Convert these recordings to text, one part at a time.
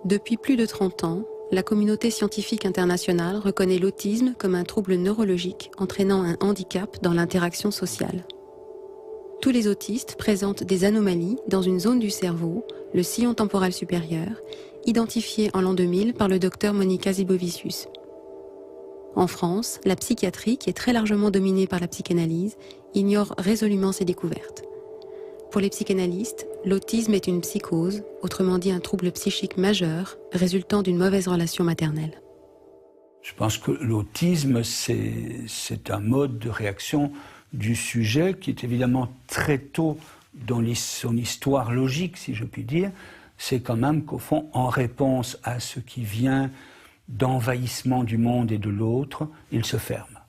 Depuis plus de 30 ans, la communauté scientifique internationale reconnaît l'autisme comme un trouble neurologique entraînant un handicap dans l'interaction sociale. Tous les autistes présentent des anomalies dans une zone du cerveau, le sillon temporal supérieur, identifiée en l'an 2000 par le docteur Monica Zibovicius. En France, la psychiatrie, qui est très largement dominée par la psychanalyse, ignore résolument ces découvertes. Pour les psychanalystes, l'autisme est une psychose, autrement dit un trouble psychique majeur, résultant d'une mauvaise relation maternelle. Je pense que l'autisme, c'est un mode de réaction du sujet qui est évidemment très tôt dans son histoire logique, si je puis dire. C'est quand même qu'au fond, en réponse à ce qui vient d'envahissement du monde et de l'autre, il se ferme.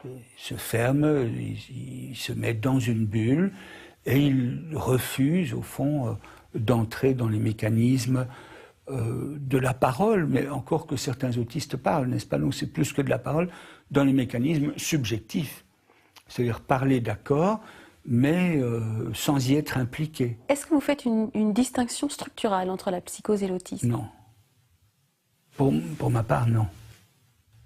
Il se ferme, il se met dans une bulle et il refuse, au fond, d'entrer dans les mécanismes de la parole, mais encore que certains autistes parlent, n'est-ce pas? Donc c'est plus que de la parole, dans les mécanismes subjectifs. C'est-à-dire parler d'accord, mais sans y être impliqué. Est-ce que vous faites une distinction structurelle entre la psychose et l'autisme? Non. Pour ma part, non.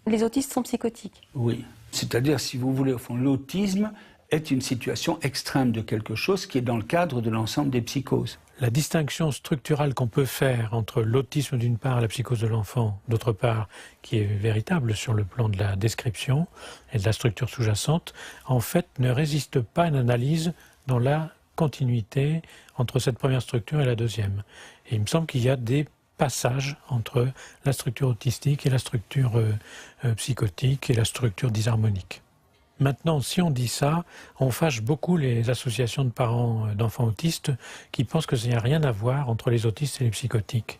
Les autistes sont psychotiques? Oui. C'est-à-dire, si vous voulez, au fond, l'autisme est une situation extrême de quelque chose qui est dans le cadre de l'ensemble des psychoses. La distinction structurale qu'on peut faire entre l'autisme d'une part et la psychose de l'enfant d'autre part, qui est véritable sur le plan de la description et de la structure sous-jacente, en fait ne résiste pas à une analyse dans la continuité entre cette première structure et la deuxième. Et il me semble qu'il y a des passages entre la structure autistique et la structure psychotique et la structure disharmonique. Maintenant, si on dit ça, on fâche beaucoup les associations de parents d'enfants autistes qui pensent qu'il n'y a rien à voir entre les autistes et les psychotiques.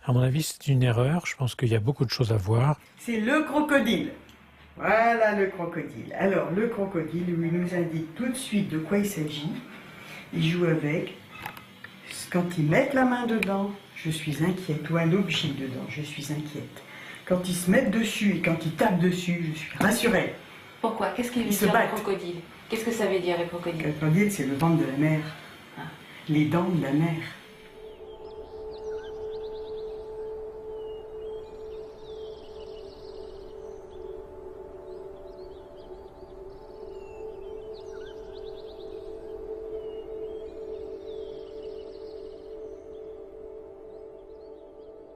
À mon avis, c'est une erreur. Je pense qu'il y a beaucoup de choses à voir. C'est le crocodile. Voilà le crocodile. Alors, le crocodile, il nous indique tout de suite de quoi il s'agit. Il joue avec. Quand ils mettent la main dedans, je suis inquiète. Ou un objet dedans, je suis inquiète. Quand ils se mettent dessus et quand ils tapent dessus, je suis rassurée. Pourquoi? Qu'est-ce qu'il veut dire le crocodile? Qu'est-ce que ça veut dire, le crocodile? Le crocodile, c'est le ventre de la mer. Ah. Les dents de la mer.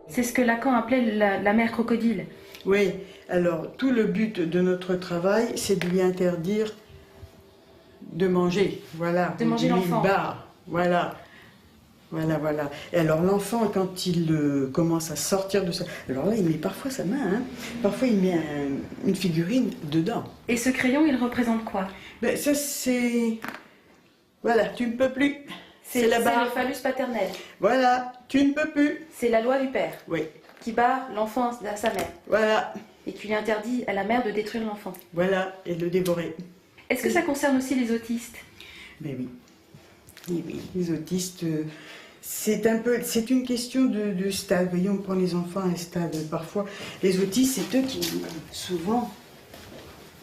C'est ce que Lacan appelait la mer crocodile. Oui, alors tout le but de notre travail, c'est de lui interdire de manger, voilà. De manger l'enfant. Voilà, voilà, voilà. Et alors l'enfant, quand il commence à sortir de ça, alors là, il met parfois sa main, hein. Parfois il met une figurine dedans. Et ce crayon, il représente quoi? Ben ça c'est... Voilà, tu ne peux plus. C'est le phallus paternel. Voilà, tu ne peux plus. C'est la loi du père. Oui. Qui barre l'enfant à sa mère. Voilà. Et qui lui interdit à la mère de détruire l'enfant. Voilà, et de le dévorer. Est-ce que ça concerne aussi les autistes? Ben oui. Oui, oui, les autistes, c'est une question de stade. Vous voyez, on prend les enfants à un stade. Parfois, les autistes, c'est eux qui, souvent,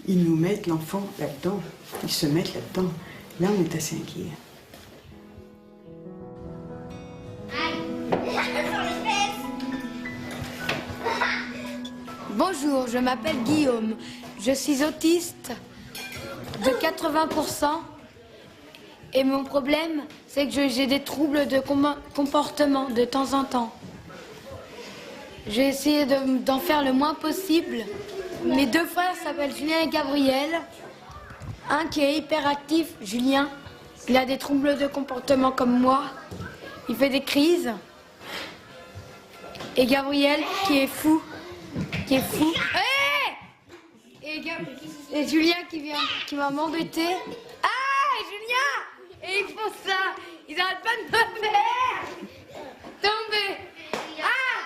ils nous mettent l'enfant là-dedans. Ils se mettent là-dedans. Là, on est assez inquiet. Bonjour, je m'appelle Guillaume. Je suis autiste de 80% et mon problème, c'est que j'ai des troubles de comportement de temps en temps. J'ai essayé d'en faire le moins possible. Mes deux frères s'appellent Julien et Gabriel. Un qui est hyperactif, Julien, il a des troubles de comportement comme moi. Il fait des crises. Et Gabriel qui est fou. Et Julien qui va m'embêter. Ah, Julien! Et ils font ça! Ils arrêtent pas de me faire tomber! Ah!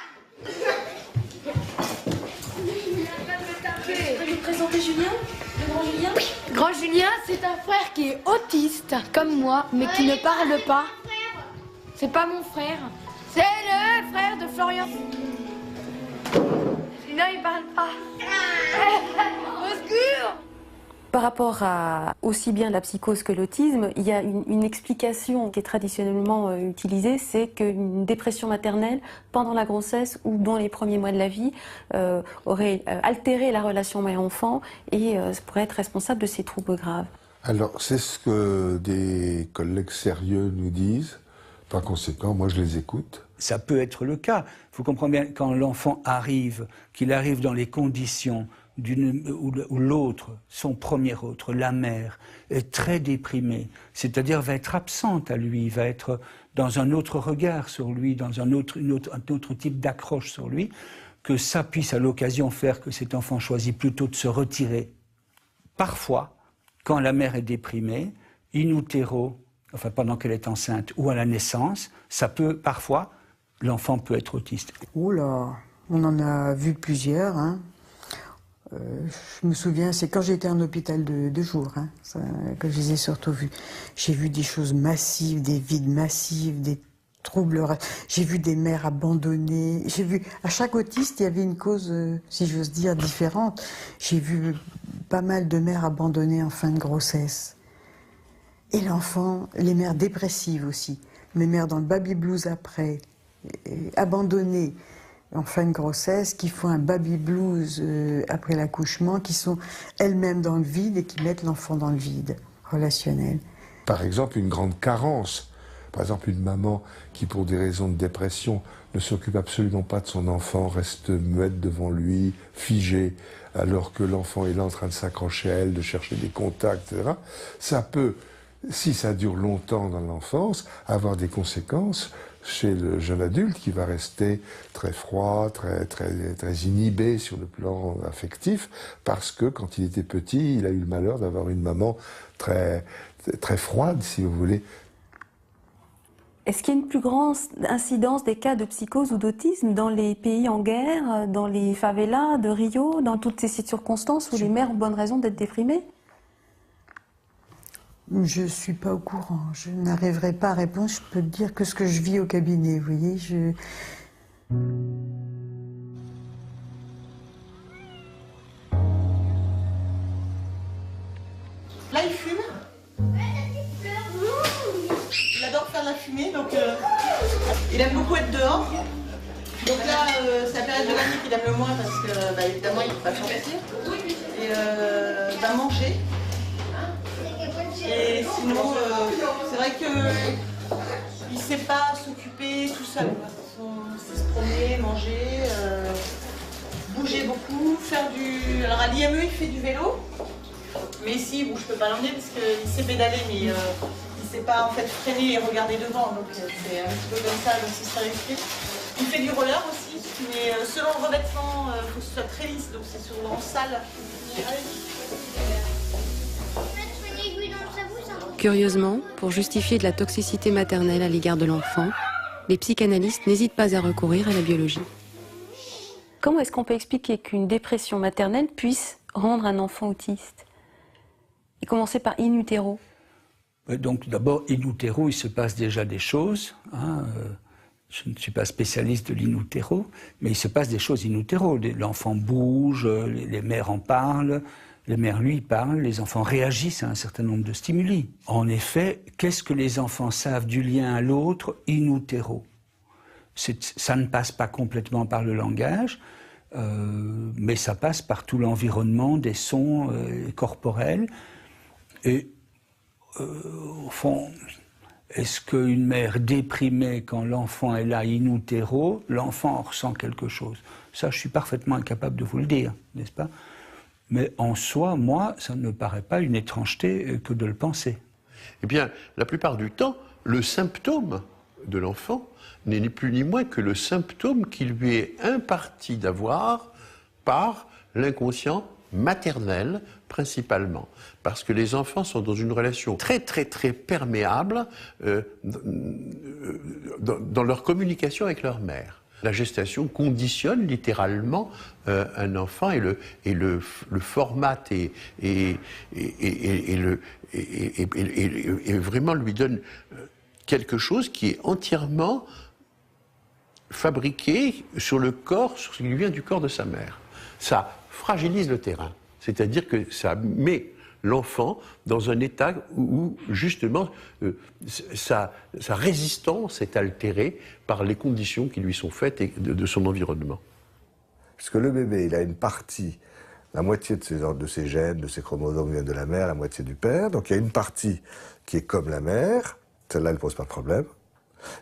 Ils arrêtent pas de me taper! Tu peux lui présenter Julien? Le grand Julien? Oui. Grand Julien, c'est un frère qui est autiste, comme moi, mais qui ne parle pas. C'est pas mon frère. C'est le frère de Florian. Sinon, il parle pas. Au secours! Par rapport à aussi bien la psychose que l'autisme, il y a une explication qui est traditionnellement utilisée, c'est qu'une dépression maternelle pendant la grossesse ou dans les premiers mois de la vie aurait altéré la relation mère-enfant et pourrait être responsable de ces troubles graves. Alors, c'est ce que des collègues sérieux nous disent. Par conséquent, moi je les écoute. Ça peut être le cas. Il faut comprendre bien, quand l'enfant arrive, qu'il arrive dans les conditions où l'autre, son premier autre, la mère, est très déprimée, c'est-à-dire va être absente à lui, va être dans un autre regard sur lui, dans un autre type d'accroche sur lui, que ça puisse à l'occasion faire que cet enfant choisit plutôt de se retirer. Parfois, quand la mère est déprimée, in utero, enfin pendant qu'elle est enceinte ou à la naissance, ça peut parfois, l'enfant peut être autiste. Oula, on en a vu plusieurs, hein. Je me souviens, c'est quand j'étais en hôpital de jour, hein, que je les ai surtout vus. J'ai vu des choses massives, des vides massifs, des troubles. J'ai vu des mères abandonnées. J'ai vu, à chaque autiste, il y avait une cause, si j'ose dire, différente. J'ai vu pas mal de mères abandonnées en fin de grossesse. Et l'enfant, les mères dépressives aussi. Les mères dans le baby blues après, abandonnées en fin de grossesse, qui font un baby blues après l'accouchement, qui sont elles-mêmes dans le vide et qui mettent l'enfant dans le vide relationnel. Par exemple, une grande carence. Par exemple, une maman qui, pour des raisons de dépression, ne s'occupe absolument pas de son enfant, reste muette devant lui, figée, alors que l'enfant est là en train de s'accrocher à elle, de chercher des contacts, etc. Ça peut, si ça dure longtemps dans l'enfance, avoir des conséquences chez le jeune adulte qui va rester très froid, très inhibé sur le plan affectif, parce que quand il était petit, il a eu le malheur d'avoir une maman très froide, si vous voulez. Est-ce qu'il y a une plus grande incidence des cas de psychose ou d'autisme dans les pays en guerre, dans les favelas de Rio, dans toutes ces circonstances où les mères ont bonne raison d'être déprimées? Je ne suis pas au courant. Je n'arriverai pas à répondre. Je peux te dire que ce que je vis au cabinet, vous voyez. Là, il fume. Il adore faire de la fumée, donc il aime beaucoup être dehors. Donc là, c'est la période de l'année qu'il aime le moins parce que, évidemment, il ne peut pas sortir. Et va manger. Et sinon, c'est vrai qu'il ne sait pas s'occuper tout seul. Il sait se promener, manger, bouger beaucoup, faire du... Alors à l'IME, il fait du vélo. Mais ici, bon, je ne peux pas l'emmener parce qu'il sait pédaler, mais il ne sait pas en fait freiner et regarder devant. Donc c'est un petit peu comme ça, donc c'est très risqué. Il fait du roller aussi, mais selon le revêtement, il faut que ce soit très lisse, donc c'est souvent sale. Curieusement, pour justifier de la toxicité maternelle à l'égard de l'enfant, les psychanalystes n'hésitent pas à recourir à la biologie. Comment est-ce qu'on peut expliquer qu'une dépression maternelle puisse rendre un enfant autiste? Et commencer par in utero. Donc d'abord, in utero, il se passe déjà des choses. Hein, je ne suis pas spécialiste de l'in utero, mais il se passe des choses in utero. L'enfant bouge, les mères en parlent, les mères lui parlent, les enfants réagissent à un certain nombre de stimuli. En effet, qu'est-ce que les enfants savent du lien à l'autre in utero? Ça ne passe pas complètement par le langage, mais ça passe par tout l'environnement des sons corporels. Et au fond, est-ce qu'une mère déprimée, quand l'enfant est là in utero, l'enfant en ressent quelque chose? Ça, je suis parfaitement incapable de vous le dire, n'est-ce pas? Mais en soi, moi, ça ne me paraît pas une étrangeté que de le penser. Eh bien, la plupart du temps, le symptôme de l'enfant n'est ni plus ni moins que le symptôme qui lui est imparti d'avoir par l'inconscient maternel principalement, parce que les enfants sont dans une relation très perméable dans leur communication avec leur mère. La gestation conditionne littéralement un enfant et le formate et vraiment lui donne quelque chose qui est entièrement fabriqué sur le corps, sur ce qui lui vient du corps de sa mère. Ça fragilise le terrain, c'est-à-dire que ça met l'enfant dans un état où justement, sa résistance est altérée par les conditions qui lui sont faites et de son environnement. Puisque le bébé, il a une partie, la moitié de ses gènes, de ses chromosomes viennent de la mère, la moitié du père. Donc il y a une partie qui est comme la mère, celle-là, elle ne pose pas de problème.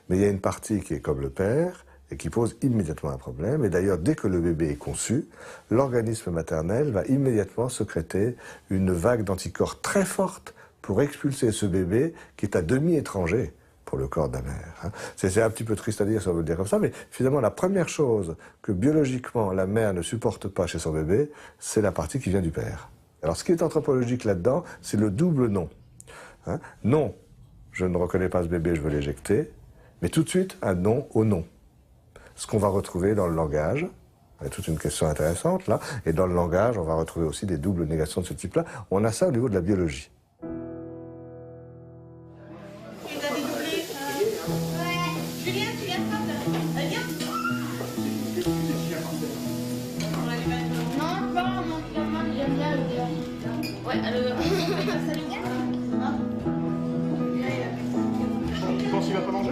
Mais il y a une partie qui est comme le père et qui pose immédiatement un problème. Et d'ailleurs, dès que le bébé est conçu, l'organisme maternel va immédiatement sécréter une vague d'anticorps très forte pour expulser ce bébé qui est à demi étranger pour le corps de la mère. C'est un petit peu triste à dire si on veut le dire comme ça, mais finalement la première chose que biologiquement la mère ne supporte pas chez son bébé, c'est la partie qui vient du père. Alors ce qui est anthropologique là-dedans, c'est le double non. Non, je ne reconnais pas ce bébé, je veux l'éjecter, mais tout de suite un non au non. Ce qu'on va retrouver dans le langage, il y a toute une question intéressante là, et dans le langage on va retrouver aussi des doubles négations de ce type-là. On a ça au niveau de la biologie. Tu penses qu'il va pas manger?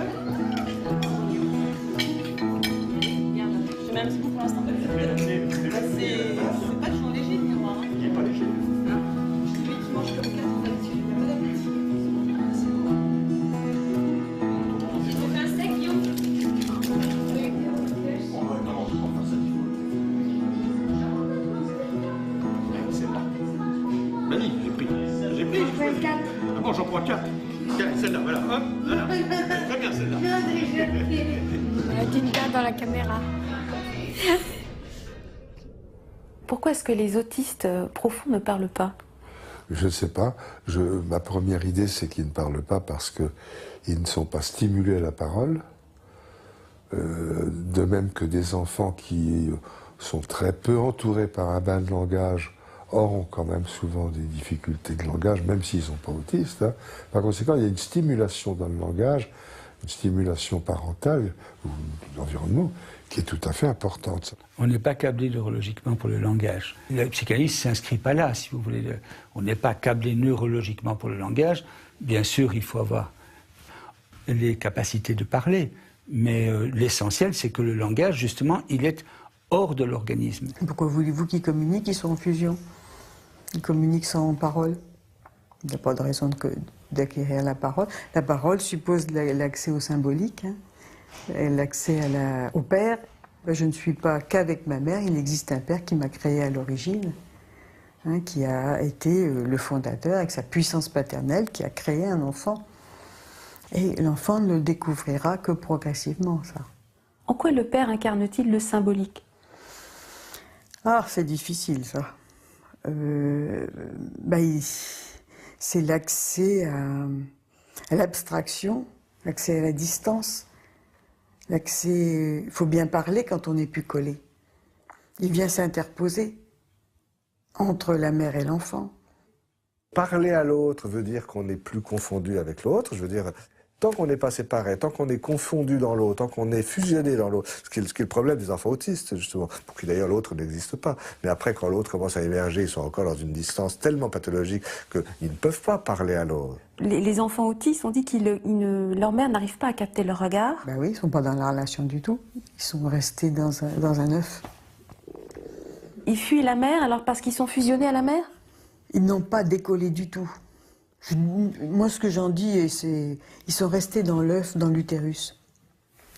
Même si pour l'instant, c'est pas toujours léger, le miroir. Il est pas léger. C'est lui qui mange comme 4 d'habitude. Tu fais un steak, Guillaume? On va faire ça. C'est pas. Vas-y, j'ai pris. J'ai pris. Ah bon, j'en prends 4. Celle-là, voilà. Hop, voilà. Très bien, celle-là. D'une carte dans la caméra. Pourquoi est-ce que les autistes profonds ne parlent pas? Je ne sais pas. Ma première idée, c'est qu'ils ne parlent pas parce qu'ils ne sont pas stimulés à la parole. De même que des enfants qui sont très peu entourés par un bain de langage auront quand même souvent des difficultés de langage, même s'ils ne sont pas autistes. Par conséquent, il y a une stimulation dans le langage, une stimulation parentale ou d'environnement qui est tout à fait importante. On n'est pas câblé neurologiquement pour le langage. La psychanalyse ne s'inscrit pas là, si vous voulez. On n'est pas câblé neurologiquement pour le langage. Bien sûr, il faut avoir les capacités de parler, mais l'essentiel, c'est que le langage, justement, il est hors de l'organisme. Pourquoi voulez-vous qu'ils communiquent? Ils sont en fusion. Ils communiquent sans parole. Il n'y a pas de raison d'acquérir la parole. La parole suppose l'accès au symbolique, l'accès au père. Je ne suis pas qu'avec ma mère, il existe un père qui m'a créé à l'origine, qui a été le fondateur avec sa puissance paternelle, qui a créé un enfant. Et l'enfant ne le découvrira que progressivement, ça. En quoi le père incarne-t-il le symbolique? Ah, c'est difficile, ça. C'est l'accès à l'abstraction, l'accès à la distance, l'accès... Il faut bien parler quand on n'est plus collé. Il vient s'interposer entre la mère et l'enfant. Parler à l'autre veut dire qu'on n'est plus confondu avec l'autre. Je veux dire, tant qu'on n'est pas séparé, tant qu'on est confondu dans l'autre, tant qu'on est fusionné dans l'autre, ce qui est le problème des enfants autistes, justement, pour qui d'ailleurs l'autre n'existe pas. Mais après, quand l'autre commence à émerger, ils sont encore dans une distance tellement pathologique qu'ils ne peuvent pas parler à l'autre. Les enfants autistes, on dit que leur mère n'arrive pas à capter leur regard. Ben oui, ils ne sont pas dans la relation du tout. Ils sont restés dans un œuf. Ils fuient la mère alors parce qu'ils sont fusionnés à la mère? Ils n'ont pas décollé du tout. Moi, ce que j'en dis, c'est ils sont restés dans l'œuf, dans l'utérus.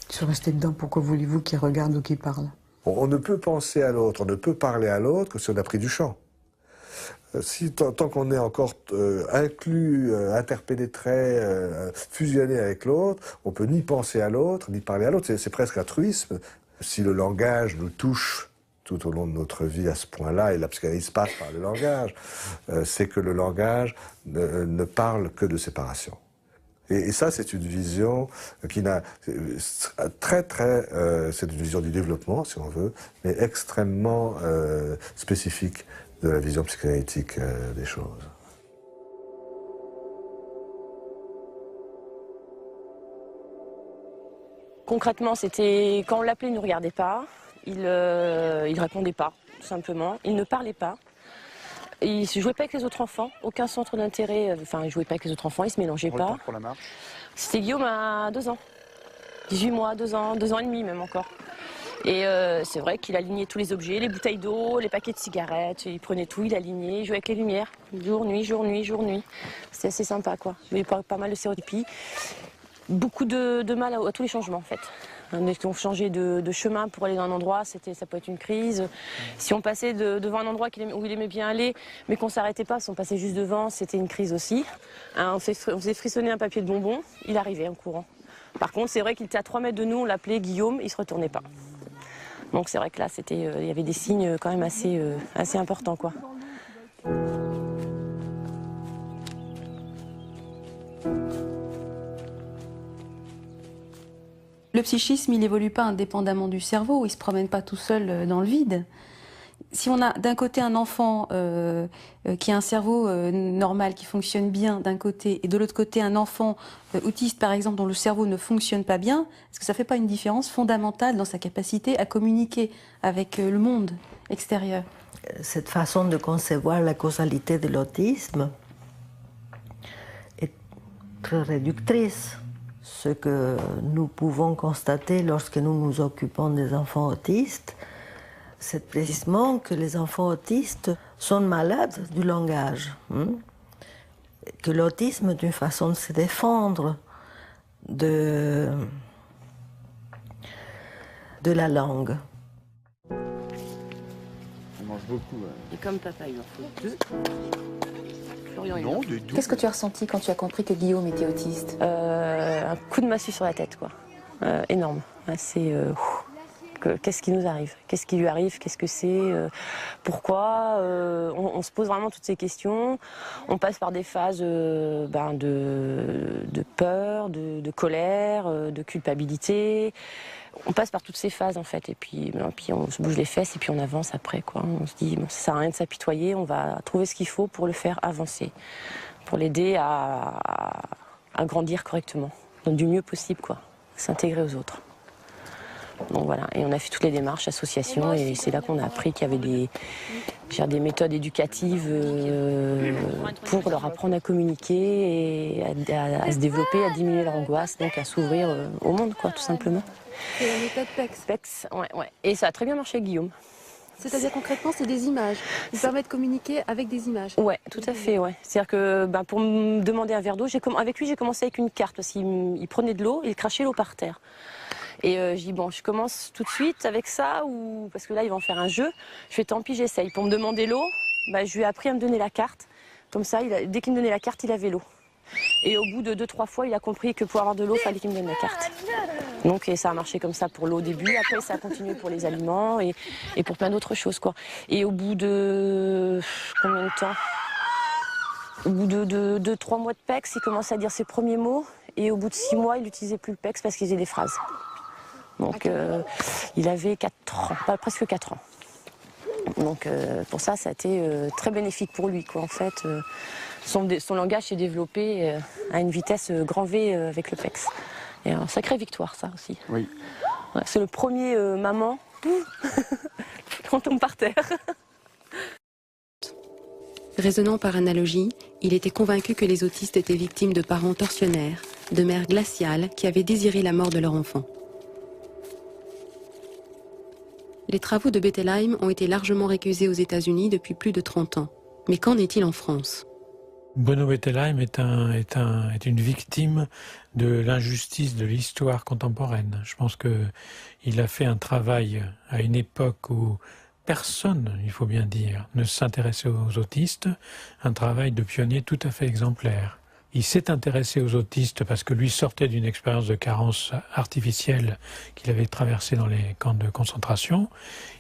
Ils sont restés dedans. Pourquoi voulez-vous qu'ils regardent ou qu'ils parlent? On ne peut penser à l'autre, on ne peut parler à l'autre que si on a pris du champ. Tant qu'on est encore inclus, interpénétré, fusionné avec l'autre, on ne peut ni penser à l'autre, ni parler à l'autre. C'est presque un truisme. Si le langage nous touche tout au long de notre vie à ce point-là, et la psychanalyse passe par le langage, c'est que le langage ne parle que de séparation. Et ça, c'est une vision qui n'a c'est une vision du développement, si on veut, mais extrêmement spécifique de la vision psychanalytique des choses. Concrètement, c'était quand on l'appelait, il ne nous regardait pas. Il répondait pas, tout simplement. Il ne parlait pas. Il ne jouait pas avec les autres enfants, aucun centre d'intérêt. Enfin, il ne jouait pas avec les autres enfants, il ne se mélangeait pas. Pour la marche. C'était Guillaume à 2 ans. 18 mois, 2 ans et demi même encore. Et c'est vrai qu'il alignait tous les objets, les bouteilles d'eau, les paquets de cigarettes, il prenait tout, il alignait, il jouait avec les lumières, jour, nuit, jour, nuit, jour, nuit. C'était assez sympa, quoi. Il y avait pas mal de stéréotypies. Beaucoup de mal à tous les changements, en fait. On changeait de chemin pour aller dans un endroit, ça peut être une crise. Si on passait devant un endroit où il aimait bien aller, mais qu'on ne s'arrêtait pas, si on passait juste devant, c'était une crise aussi. On faisait frissonner un papier de bonbons, il arrivait en courant. Par contre, c'est vrai qu'il était à 3 mètres de nous, on l'appelait Guillaume, il ne se retournait pas. Donc c'est vrai que là, il y avait des signes quand même assez importants, quoi. Le psychisme, il n'évolue pas indépendamment du cerveau, il ne se promène pas tout seul dans le vide. Si on a d'un côté un enfant qui a un cerveau normal, qui fonctionne bien d'un côté, et de l'autre côté un enfant autiste par exemple dont le cerveau ne fonctionne pas bien, est-ce que ça ne fait pas une différence fondamentale dans sa capacité à communiquer avec le monde extérieur? Cette façon de concevoir la causalité de l'autisme est très réductrice. Ce que nous pouvons constater lorsque nous nous occupons des enfants autistes, c'est précisément que les enfants autistes sont malades du langage. Que l'autisme est une façon de se défendre de la langue. On mange beaucoup. Et comme papa, il en faut 2. Non, du tout. Qu'est-ce que tu as ressenti quand tu as compris que Guillaume était autiste? Un coup de massue sur la tête, quoi. Énorme. Qu'est-ce qui nous arrive? Qu'est-ce qui lui arrive? Qu'est-ce que c'est? Pourquoi? On se pose vraiment toutes ces questions. On passe par des phases de peur, de colère, de culpabilité. On passe par toutes ces phases en fait, et puis on se bouge les fesses et puis on avance après, quoi. On se dit bon, ça sert à rien de s'apitoyer, on va trouver ce qu'il faut pour le faire avancer, pour l'aider à grandir correctement, donc du mieux possible, quoi, s'intégrer aux autres. Donc voilà, et on a fait toutes les démarches, associations, et c'est là qu'on a appris qu'il y avait des méthodes éducatives pour leur apprendre à communiquer et à se développer, à diminuer leur angoisse, donc à s'ouvrir au monde, quoi, tout simplement. C'est la méthode PEX. PEX, ouais. Et ça a très bien marché avec Guillaume. C'est-à-dire concrètement, c'est des images. Il permet de communiquer avec des images. Ouais, tout à fait, ouais. C'est-à-dire que pour me demander un verre d'eau, avec lui j'ai commencé avec une carte, parce qu'il prenait de l'eau, il crachait l'eau par terre. Et je dis bon, je commence tout de suite avec ça, parce que là il va en faire un jeu. Je fais tant pis, j'essaye. Pour me demander l'eau, je lui ai appris à me donner la carte. Comme ça, dès qu'il me donnait la carte, il avait l'eau. Et au bout de 2-3 fois, il a compris que pour avoir de l'eau, il fallait qu'il me donne la carte. Donc et ça a marché comme ça pour l'eau au début. Après, ça a continué pour les aliments et pour plein d'autres choses, quoi. Et au bout de combien de temps? Au bout de 2-3 mois de PEX, il commençait à dire ses premiers mots. Et au bout de 6 mois, il n'utilisait plus le PEX parce qu'il faisait des phrases. Donc il avait 4 ans, presque 4 ans. Donc pour ça, ça a été très bénéfique pour lui, quoi. En fait, son langage s'est développé à une vitesse grand V avec le PEX. Et une sacrée victoire, ça aussi. Oui. Ouais, c'est le premier maman quand on tombe par terre. Raisonnant par analogie, il était convaincu que les autistes étaient victimes de parents tortionnaires, de mères glaciales qui avaient désiré la mort de leur enfant. Les travaux de Bettelheim ont été largement récusés aux États-Unis depuis plus de 30 ans. Mais qu'en est-il en France? Bruno Bettelheim est une victime de l'injustice de l'histoire contemporaine. Je pense qu'il a fait un travail à une époque où personne, il faut bien dire, ne s'intéressait aux autistes, un travail de pionnier tout à fait exemplaire. Il s'est intéressé aux autistes parce que lui sortait d'une expérience de carence artificielle qu'il avait traversée dans les camps de concentration.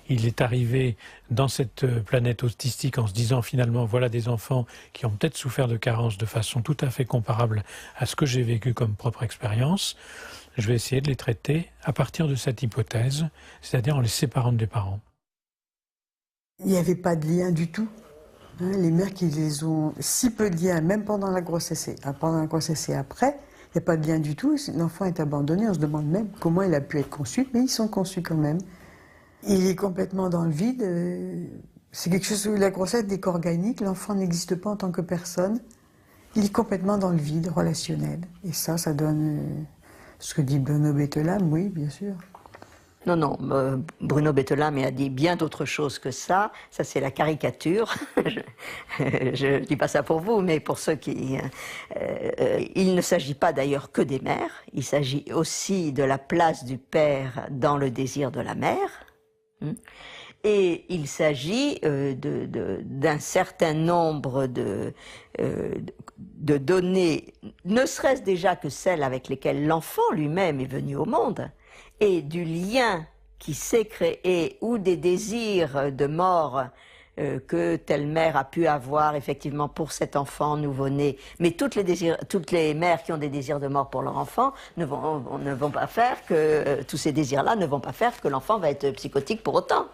Il est arrivé dans cette planète autistique en se disant finalement voilà des enfants qui ont peut-être souffert de carence de façon tout à fait comparable à ce que j'ai vécu comme propre expérience. Je vais essayer de les traiter à partir de cette hypothèse, c'est-à-dire en les séparant des parents. Il n'y avait pas de lien du tout. Les mères qui les ont si peu de lien, même pendant la grossesse et après, il n'y a pas de lien du tout. L'enfant est abandonné, on se demande même comment il a pu être conçu, mais ils sont conçus quand même. Il est complètement dans le vide, C'est quelque chose où la grossesse n'est qu'organique, l'enfant n'existe pas en tant que personne. Il est complètement dans le vide relationnel. Et ça donne ce que dit Bruno Bettelam, oui, bien sûr. Non, non, Bruno Bettelam a dit bien d'autres choses que ça. Ça, c'est la caricature. Je ne dis pas ça pour vous, mais pour ceux qui... il ne s'agit pas d'ailleurs que des mères. Il s'agit aussi de la place du père dans le désir de la mère. Et il s'agit d'un certain nombre de données, ne serait-ce déjà que celles avec lesquelles l'enfant lui-même est venu au monde, et du lien qui s'est créé ou des désirs de mort que telle mère a pu avoir effectivement pour cet enfant nouveau-né. Mais toutes les mères qui ont des désirs de mort pour leur enfant ne vont pas faire que tous ces désirs-là ne vont pas faire que l'enfant va être psychotique pour autant.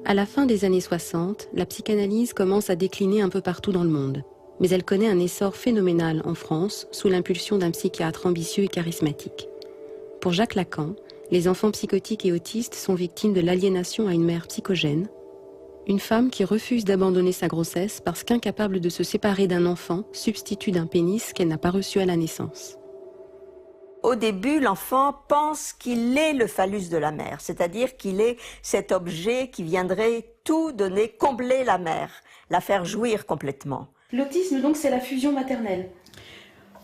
À la fin des années 60, la psychanalyse commence à décliner un peu partout dans le monde. Mais elle connaît un essor phénoménal en France, sous l'impulsion d'un psychiatre ambitieux et charismatique. Pour Jacques Lacan, les enfants psychotiques et autistes sont victimes de l'aliénation à une mère psychogène, une femme qui refuse d'abandonner sa grossesse parce qu'incapable de se séparer d'un enfant, substitut d'un pénis qu'elle n'a pas reçu à la naissance. Au début, l'enfant pense qu'il est le phallus de la mère, c'est-à-dire qu'il est cet objet qui viendrait tout donner, combler la mère, la faire jouir complètement. L'autisme, donc, c'est la fusion maternelle.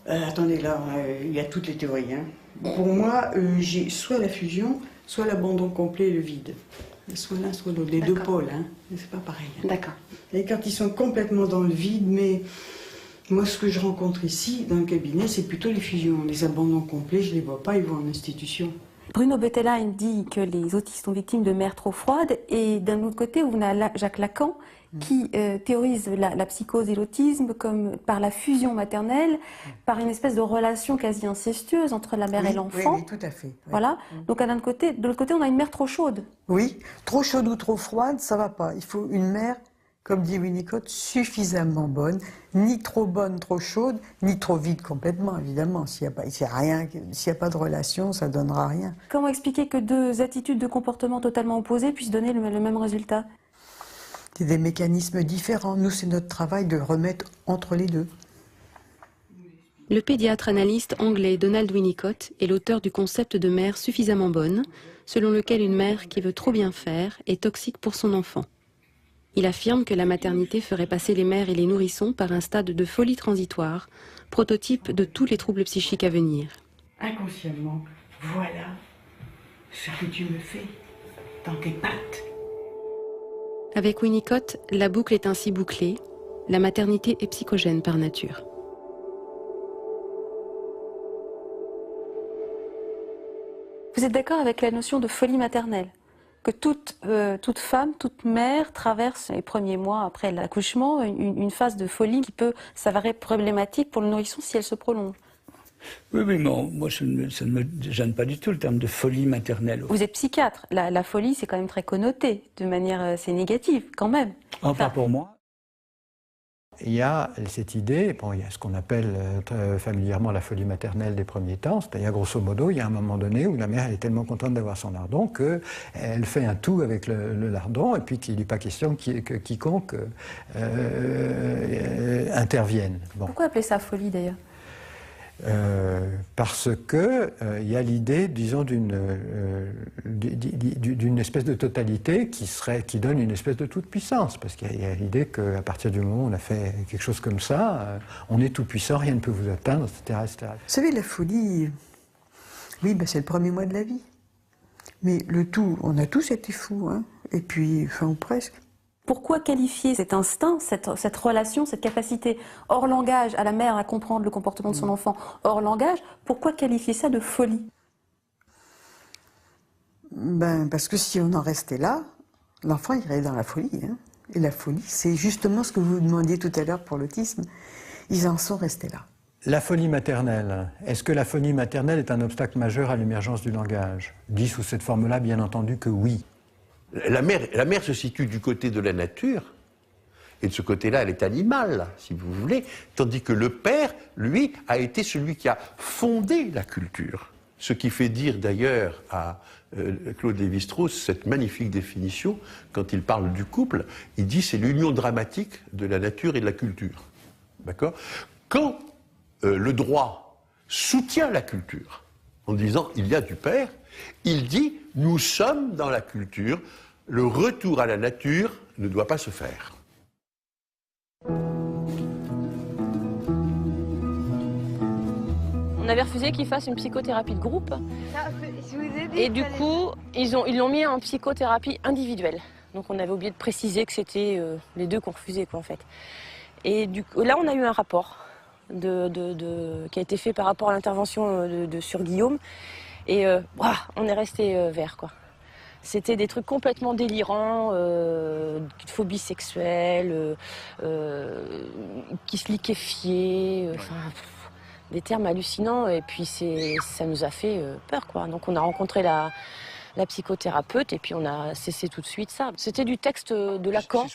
Attendez, là, il y a toutes les théories. Hein. Pour moi, j'ai soit la fusion, soit l'abandon complet et le vide. Soit l'un, soit l'autre, les deux pôles, hein. C'est pas pareil. Hein. D'accord. Et quand ils sont complètement dans le vide, mais... Moi, ce que je rencontre ici, dans le cabinet, c'est plutôt les fusions. Les abandons complets, je ne les vois pas, ils vont en institution. Bruno Bettelam dit que les autistes sont victimes de mères trop froides, et d'un autre côté, on a Jacques Lacan qui théorise la psychose et l'autisme comme par la fusion maternelle, par une espèce de relation quasi incestueuse entre la mère et l'enfant. Oui, tout à fait. Oui. Voilà. Donc, de l'autre côté, on a une mère trop chaude. Oui, trop chaude ou trop froide, ça ne va pas. Il faut une mère, comme dit Winnicott, suffisamment bonne, ni trop bonne, trop chaude, ni trop vide complètement, évidemment. S'il n'y a pas de relation, ça ne donnera rien. Comment expliquer que deux attitudes de comportement totalement opposées puissent donner le même résultat? C'est des mécanismes différents. Nous, c'est notre travail de remettre entre les deux. Le pédiatre analyste anglais Donald Winnicott est l'auteur du concept de mère suffisamment bonne, selon lequel une mère qui veut trop bien faire est toxique pour son enfant. Il affirme que la maternité ferait passer les mères et les nourrissons par un stade de folie transitoire, prototype de tous les troubles psychiques à venir. Inconsciemment, voilà ce que tu me fais dans tes pattes. Avec Winnicott, la boucle est ainsi bouclée. La maternité est psychogène par nature. Vous êtes d'accord avec la notion de folie maternelle? Que toute femme, toute mère traverse les premiers mois après l'accouchement une phase de folie qui peut s'avérer problématique pour le nourrisson si elle se prolonge. Oui, mais moi, ça ne me gêne pas du tout le terme de folie maternelle. Vous êtes psychiatre. La folie, c'est quand même très connoté, de manière, c'est négatif, quand même. Pas pour moi. Il y a cette idée, il y a ce qu'on appelle familièrement la folie maternelle des premiers temps, c'est-à-dire grosso modo, il y a un moment donné où la mère elle est tellement contente d'avoir son lardon qu'elle fait un tout avec le lardon et puis qu'il n'est pas question que quiconque intervienne. Bon. Pourquoi appeler ça folie d'ailleurs? Parce que y a l'idée, disons, d'une espèce de totalité qui donne une espèce de toute-puissance. Parce qu'il y a l'idée qu'à partir du moment où on a fait quelque chose comme ça, on est tout-puissant, rien ne peut vous atteindre, etc., etc. Vous savez, la folie, oui, c'est le premier mois de la vie. Mais le tout, on a tous été fous, hein, et puis, enfin, ou presque. Pourquoi qualifier cet instinct, cette relation, cette capacité hors langage à la mère à comprendre le comportement de son enfant hors langage, pourquoi qualifier ça de folie? Parce que si on en restait là, l'enfant irait dans la folie. Hein. et la folie, c'est justement ce que vous demandiez tout à l'heure pour l'autisme. Ils en sont restés là. La folie maternelle. Est-ce que la folie maternelle est un obstacle majeur à l'émergence du langage? Dit sous cette forme-là, bien entendu que oui. La mère se situe du côté de la nature, et de ce côté-là, elle est animale, si vous voulez, tandis que le père, lui, a été celui qui a fondé la culture. Ce qui fait dire d'ailleurs à Claude Lévi-Strauss cette magnifique définition, quand il parle du couple, il dit c'est l'union dramatique de la nature et de la culture. D'accord? Quand le droit soutient la culture, en disant il y a du père, il dit nous sommes dans la culture, le retour à la nature ne doit pas se faire. On avait refusé qu'ils fassent une psychothérapie de groupe. Et du coup, ils l'ont mis en psychothérapie individuelle. Donc on avait oublié de préciser que c'était les deux qu'on refusait, quoi, en fait. Et du coup, là, on a eu un rapport qui a été fait par rapport à l'intervention sur Guillaume. Et on est resté vert, quoi. C'était des trucs complètement délirants, phobie sexuelle, qui se liquéfiait, des termes hallucinants, et puis ça nous a fait peur, quoi. Donc on a rencontré la psychothérapeute, et puis on a cessé tout de suite ça. C'était du texte de Lacan,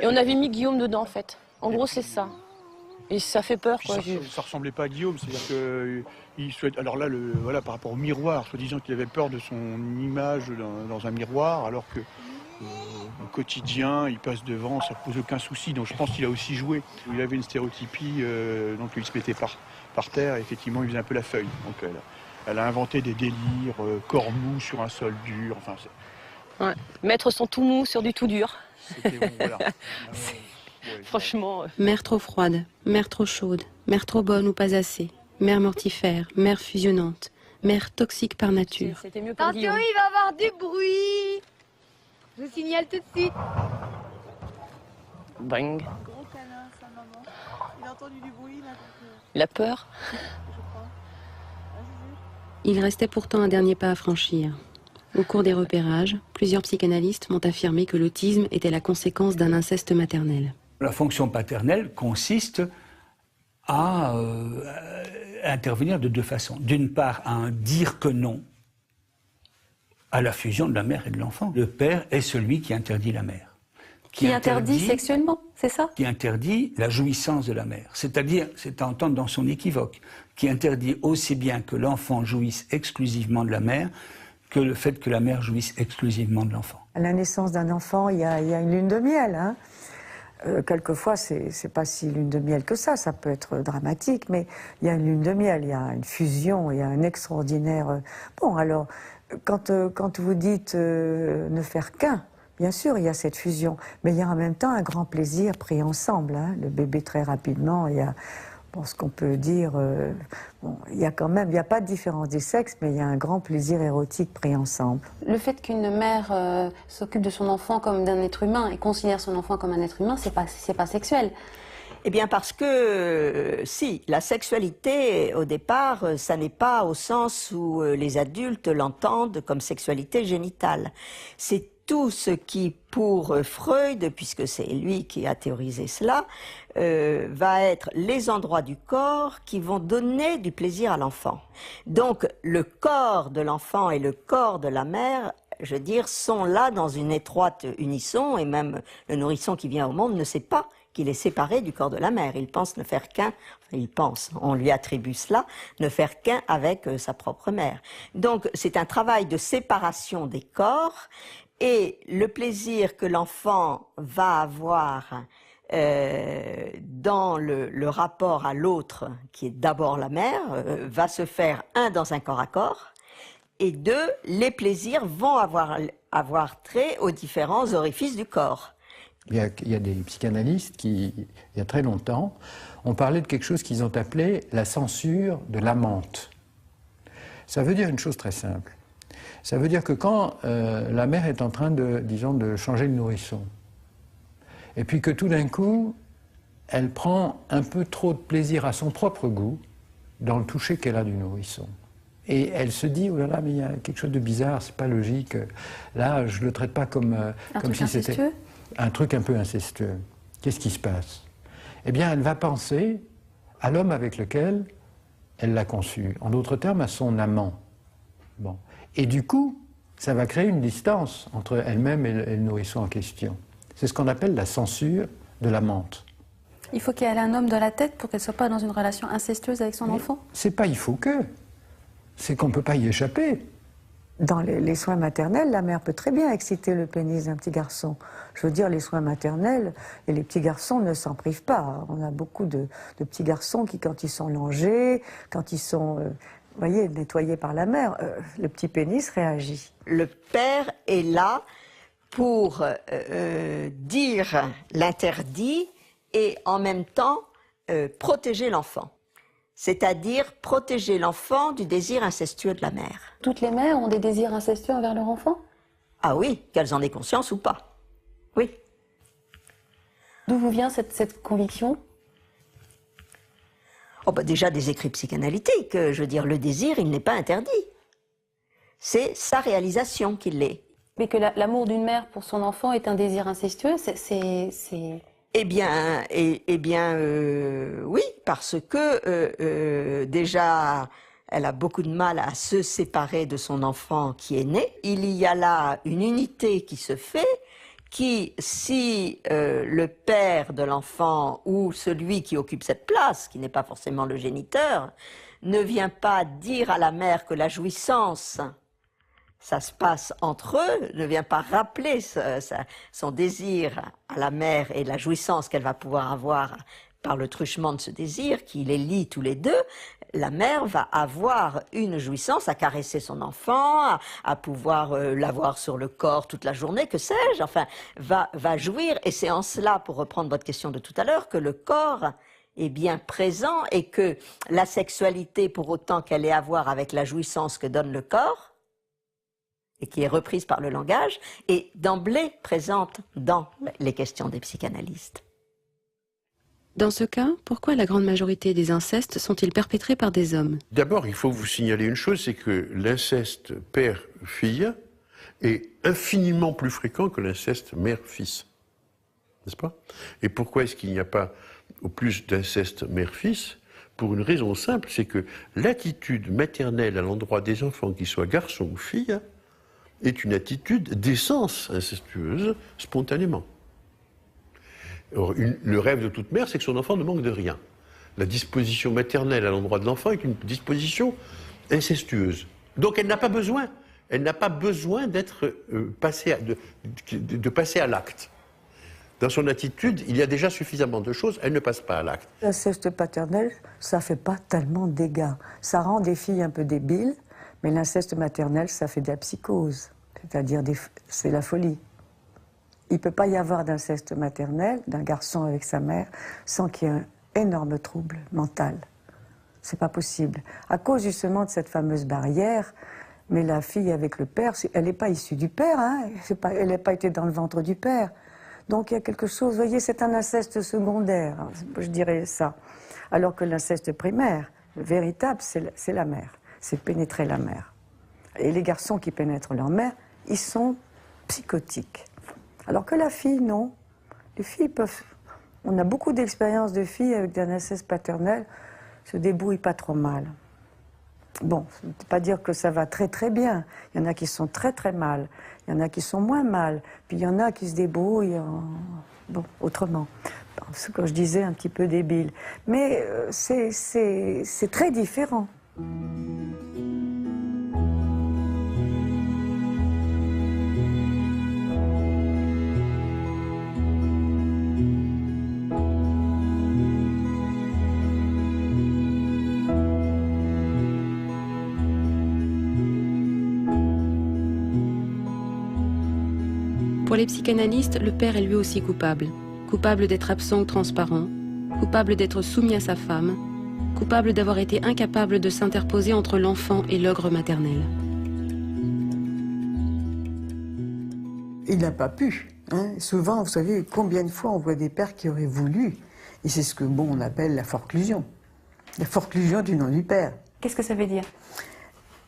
et on avait mis Guillaume dedans, en fait. En gros, c'est ça. Et ça fait peur, quoi. Ça ressemblait pas à Guillaume, c'est-à-dire que alors là, voilà, par rapport au miroir, soi-disant qu'il avait peur de son image dans un miroir, alors que au quotidien, il passe devant, ça pose aucun souci. Donc je pense qu'il a aussi joué. Il avait une stéréotypie, donc il se mettait par terre, et effectivement, il faisait un peu la feuille. Donc elle a inventé des délires, corps mou sur un sol dur. Enfin, ouais. Mettre son tout mou sur du tout dur. C'était bon, voilà. Franchement. Mère trop froide, mère trop chaude, mère trop bonne ou pas assez, mère mortifère, mère fusionnante, mère toxique par nature. C'était mieux pour Attention, Guillaume. il va y avoir du bruit. Je vous signale tout de suite. Bang. Gros câlin, sa maman. Il a entendu du bruit là. La peur. Il restait pourtant un dernier pas à franchir. Au cours des repérages, plusieurs psychanalystes m'ont affirmé que l'autisme était la conséquence d'un inceste maternel. La fonction paternelle consiste à intervenir de deux façons. D'une part, à dire que non à la fusion de la mère et de l'enfant. Le père est celui qui interdit la mère. Qui interdit sexuellement, c'est ça? Qui interdit la jouissance de la mère. C'est-à-dire, c'est à entendre dans son équivoque, qui interdit aussi bien que l'enfant jouisse exclusivement de la mère que le fait que la mère jouisse exclusivement de l'enfant. À la naissance d'un enfant, il y a une lune de miel. Hein. Quelquefois, c'est pas si lune de miel que ça peut être dramatique, mais il y a une lune de miel, il y a une fusion, il y a un extraordinaire... Bon, alors, quand vous dites ne faire qu'un, bien sûr, il y a cette fusion, mais il y a en même temps un grand plaisir pris ensemble. Hein. Le bébé, très rapidement, il y a... Bon, ce qu'on peut dire, il y a quand même, il n'y a pas de différence des sexes, mais il y a un grand plaisir érotique pris ensemble. Le fait qu'une mère s'occupe de son enfant comme d'un être humain et considère son enfant comme un être humain, c'est pas sexuel. Eh bien parce que, si, la sexualité, au départ, ça n'est pas au sens où les adultes l'entendent comme sexualité génitale. C'est tout ce qui, pour Freud, puisque c'est lui qui a théorisé cela, va être les endroits du corps qui vont donner du plaisir à l'enfant. Donc, le corps de l'enfant et le corps de la mère, je veux dire, sont là dans une étroite unisson, et même le nourrisson qui vient au monde ne sait pas qu'il est séparé du corps de la mère. Il pense ne faire qu'un, enfin il pense, on lui attribue cela, ne faire qu'un avec sa propre mère. Donc, c'est un travail de séparation des corps, et le plaisir que l'enfant va avoir dans le rapport à l'autre, qui est d'abord la mère, va se faire, un, dans un corps à corps, et deux, les plaisirs vont avoir trait aux différents orifices du corps. Il y a des psychanalystes qui, il y a très longtemps, ont parlé de quelque chose qu'ils ont appelé la censure de l'amante. Ça veut dire une chose très simple. Ça veut dire que quand la mère est en train de, disons, de changer le nourrisson, et puis que tout d'un coup, elle prend un peu trop de plaisir à son propre goût dans le toucher qu'elle a du nourrisson. Et elle se dit, oh là là, mais il y a quelque chose de bizarre, c'est pas logique. Là, je le traite pas comme si c'était... un truc un peu incestueux, qu'est-ce qui se passe? Eh bien, elle va penser à l'homme avec lequel elle l'a conçu, en d'autres termes, à son amant. Bon. Et du coup, ça va créer une distance entre elle-même et le nourrisson en question. C'est ce qu'on appelle la censure de l'amante. Il faut qu'elle ait un homme dans la tête pour qu'elle ne soit pas dans une relation incestueuse avec son enfant? C'est pas il faut que, c'est qu'on ne peut pas y échapper. Dans les soins maternels, la mère peut très bien exciter le pénis d'un petit garçon. Je veux dire, les soins maternels, et les petits garçons ne s'en privent pas. On a beaucoup de petits garçons qui, quand ils sont longés, quand ils sont, voyez, nettoyés par la mère, le petit pénis réagit. Le père est là pour dire l'interdit et en même temps protéger l'enfant. C'est-à-dire protéger l'enfant du désir incestueux de la mère. Toutes les mères ont des désirs incestueux envers leur enfant? Ah oui, qu'elles en aient conscience ou pas. Oui. D'où vous vient cette conviction? Oh bah déjà des écrits psychanalytiques. Je veux dire, le désir, il n'est pas interdit. C'est sa réalisation qui l'est. Mais que l'amour d'une mère pour son enfant est un désir incestueux, c'est... Eh bien, oui, parce que déjà, elle a beaucoup de mal à se séparer de son enfant qui est né. Il y a là une unité qui se fait, qui, si le père de l'enfant ou celui qui occupe cette place, qui n'est pas forcément le géniteur, ne vient pas dire à la mère que la jouissance, ça se passe entre eux, ne vient pas rappeler son désir à la mère et la jouissance qu'elle va pouvoir avoir par le truchement de ce désir, qui les lie tous les deux, la mère va avoir une jouissance à caresser son enfant, à pouvoir l'avoir sur le corps toute la journée, que sais-je, enfin, va jouir. Et c'est en cela, pour reprendre votre question de tout à l'heure, que le corps est bien présent et que la sexualité, pour autant qu'elle ait à voir avec la jouissance que donne le corps, et qui est reprise par le langage, est d'emblée présente dans les questions des psychanalystes. Dans ce cas, pourquoi la grande majorité des incestes sont-ils perpétrés par des hommes? D'abord, il faut vous signaler une chose, c'est que l'inceste père-fille est infiniment plus fréquent que l'inceste mère-fils. N'est-ce pas? Et pourquoi est-ce qu'il n'y a pas au plus d'inceste mère-fils? Pour une raison simple, c'est que l'attitude maternelle à l'endroit des enfants, qu'ils soient garçons ou filles, est une attitude d'essence incestueuse spontanément. Or, le rêve de toute mère, c'est que son enfant ne manque de rien. La disposition maternelle à l'endroit de l'enfant est une disposition incestueuse. Donc elle n'a pas besoin d'être de passer à l'acte. Dans son attitude, il y a déjà suffisamment de choses, elle ne passe pas à l'acte. L'inceste paternel, ça ne fait pas tellement de dégâts. Ça rend des filles un peu débiles, mais l'inceste maternel, ça fait de la psychose, c'est-à-dire c'est la folie. Il ne peut pas y avoir d'inceste maternel, d'un garçon avec sa mère, sans qu'il y ait un énorme trouble mental. C'est pas possible. À cause justement de cette fameuse barrière, mais la fille avec le père, elle n'est pas issue du père, hein, elle n'a pas été dans le ventre du père. Donc il y a quelque chose, vous voyez, c'est un inceste secondaire, hein, je dirais ça. Alors que l'inceste primaire, le véritable, c'est la mère. C'est pénétrer la mère. Et les garçons qui pénètrent leur mère, ils sont psychotiques. Alors que la fille, non. Les filles peuvent... On a beaucoup d'expériences de filles avec un inceste paternel, se débrouillent pas trop mal. Bon, ça ne veut pas dire que ça va très très bien. Il y en a qui sont très très mal. Il y en a qui sont moins mal. Puis il y en a qui se débrouillent bon, autrement. Ce que je disais, un petit peu débile. Mais c'est très différent. Pour les psychanalystes, le père est lui aussi coupable. Coupable d'être absent ou transparent, coupable d'être soumis à sa femme, coupable d'avoir été incapable de s'interposer entre l'enfant et l'ogre maternel. Il n'a pas pu. Hein. Souvent, vous savez, combien de fois on voit des pères qui auraient voulu, et c'est ce que on appelle la forclusion. La forclusion du nom du père. Qu'est-ce que ça veut dire?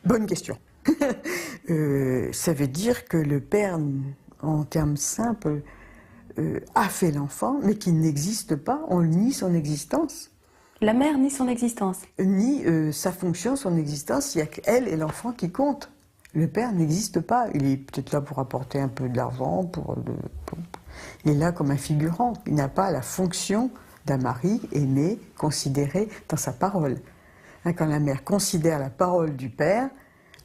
Bonne question. Ça veut dire que le père, en termes simples, a fait l'enfant, mais qui n'existe pas, on nie son existence. La mère nie son existence. Ni sa fonction, son existence, il n'y a qu'elle et l'enfant qui comptent. Le père n'existe pas. Il est peut-être là pour apporter un peu d'argent, il est là comme un figurant. Il n'a pas la fonction d'un mari aimé, considéré dans sa parole. Hein, quand la mère considère la parole du père,